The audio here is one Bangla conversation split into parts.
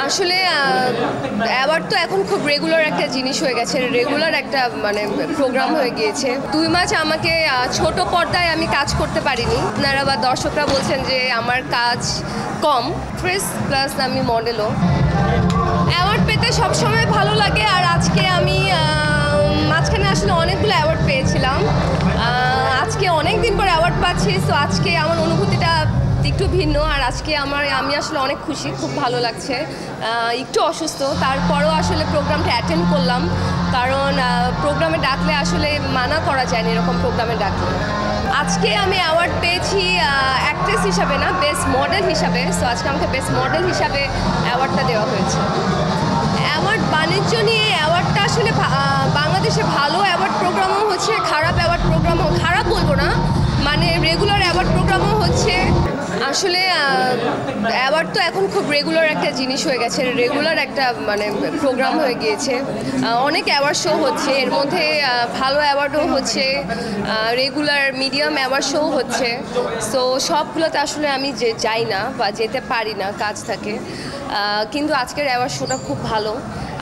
আসলে অ্যাওয়ার্ড তো এখন খুব রেগুলার একটা জিনিস হয়ে গেছে, রেগুলার একটা মানে প্রোগ্রাম হয়ে গিয়েছে। 2 মাস আমাকে ছোট পর্দায় আমি কাজ করতে পারিনি। আপনারা বা দর্শকরা বলছেন যে আমার কাজ কম, প্লাস আমি মডেলও। অ্যাওয়ার্ড পেতে সবসময় ভালো লাগে, আর আজকে আমি মাঝখানে আসলে অনেকগুলো অ্যাওয়ার্ড পেয়েছিলাম। আজকে অনেক দিন পর অ্যাওয়ার্ড পাচ্ছি, সো আজকে আমার অনুভূতিটা একটু ভিন্ন। আর আজকে আমি আসলে অনেক খুশি, খুব ভালো লাগছে। একটু অসুস্থ, তারপরও আসলে প্রোগ্রামটা অ্যাটেন্ড করলাম, কারণ প্রোগ্রামে ডাকলে আসলে মানা করা যায়নি এরকম প্রোগ্রামে ডাকলে। আজকে আমি অ্যাওয়ার্ড পেয়েছি অ্যাক্ট্রেস হিসাবে না, বেস্ট মডেল হিসাবে। সো আজকে আমাকে বেস্ট মডেল হিসাবে অ্যাওয়ার্ডটা দেওয়া হয়েছে। অ্যাওয়ার্ড বাণিজ্য নিয়ে অ্যাওয়ার্ডটা আসলে বাংলাদেশে ভালো অ্যাওয়ার্ড প্রোগ্রামও হচ্ছে, খারাপ অ্যাওয়ার্ড প্রোগ্রামও, খারাপ বলবো না, মানে রেগুলার অ্যাওয়ার্ড প্রোগ্রামও হচ্ছে। আসলে অ্যাওয়ার্ড তো এখন খুব রেগুলার একটা জিনিস হয়ে গেছে, রেগুলার একটা মানে প্রোগ্রাম হয়ে গিয়েছে। অনেক অ্যাওয়ার্ড শো হচ্ছে, এর মধ্যে ভালো অ্যাওয়ার্ডও হচ্ছে, রেগুলার মিডিয়াম অ্যাওয়ার্ড শো হচ্ছে। সো সবগুলোতে আসলে আমি যাই না বা যেতে পারি না, কাজ থাকে। কিন্তু আজকের অ্যাওয়ার্ড শোটা খুব ভালো।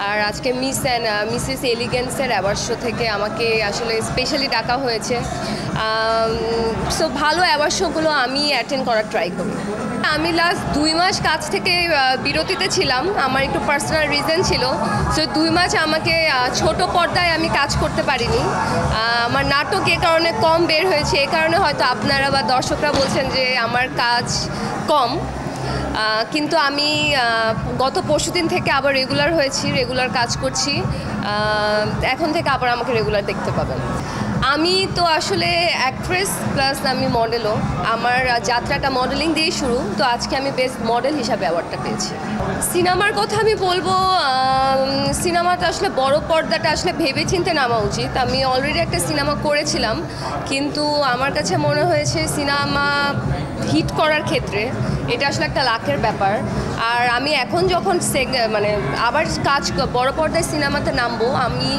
আর আজকে মিস অ্যান্ড মিসেস এলিগেন্সের অ্যাওয়ার্ড শো থেকে আমাকে আসলে স্পেশালি ডাকা হয়েছে। সো ভালো অ্যাওয়ার্ড শোগুলো আমি অ্যাটেন্ড করার ট্রাই করি। আমি লাস্ট 2 মাস কাজ থেকে বিরতিতে ছিলাম, আমার একটু পার্সোনাল রিজন ছিল। সো 2 মাস আমাকে ছোট পর্দায় আমি কাজ করতে পারিনি। আমার নাটক এ কারণে কম বের হয়েছে, এ কারণে হয়তো আপনারা বা দর্শকরা বলছেন যে আমার কাজ কম। কিন্তু আমি গত পরশুদিন থেকে আবার রেগুলার হয়েছি, রেগুলার কাজ করছি। এখন থেকে আবার আমাকে রেগুলার দেখতে পাবেন। আমি তো আসলে অ্যাক্ট্রেস প্লাস আমি মডেলও। আমার যাত্রাটা মডেলিং দিয়েই শুরু, তো আজকে আমি বেস্ট মডেল হিসাবে অ্যাওয়ার্ডটা পেয়েছি। সিনেমার কথা আমি বলবো, সিনেমাটা আসলে বড় পর্দাটা আসলে ভেবেচিন্তে নামা উচিত। আমি অলরেডি একটা সিনেমা করেছিলাম, কিন্তু আমার কাছে মনে হয়েছে সিনেমা হিট করার ক্ষেত্রে এটা আসলে একটা লাখের ব্যাপার। আর আমি এখন যখন মানে আবার বড় পর্দায় সিনেমাতে নামবো, আমি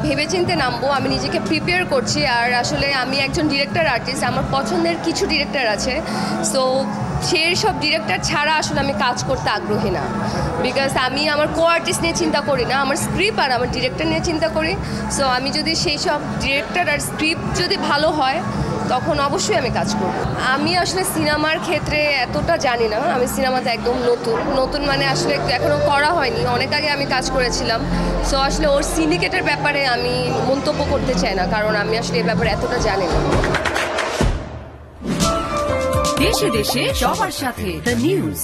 ভেবেচিন্তে নামবো, আমি নিজেকে প্রিপেয়ার করছি। আর আসলে আমি একজন ডিরেক্টর আর্টিস্ট, আমার পছন্দের কিছু ডিরেক্টর আছে। সো সেই সব ডিরেক্টর ছাড়া আসলে আমি কাজ করতে আগ্রহী না, বিকজ আমি আমার কো আর্টিস্ট নিয়ে চিন্তা করি না, আমার স্ক্রিপ্ট আর আমার ডিরেক্টর নিয়ে চিন্তা করি। সো আমি যদি সেই সব ডিরেক্টর আর স্ক্রিপ্ট যদি ভালো হয়, তখন অবশ্যই আমি কাজ করব। আমি আসলে সিনেমার ক্ষেত্রে এতটা জানি না, আমি সিনেমাতে একদম নতুন মানে আসলে এখনও করা হয়নি, অনেক আগে আমি কাজ করেছিলাম। সো আসলে ওর সিন্ডিকেটের ব্যাপারে আমি মন্তব্য করতে চাই না, কারণ আমি আসলে এই ব্যাপারে এতটা জানি না। দেশে দেশে সবার সাথে দ্য নিউজ।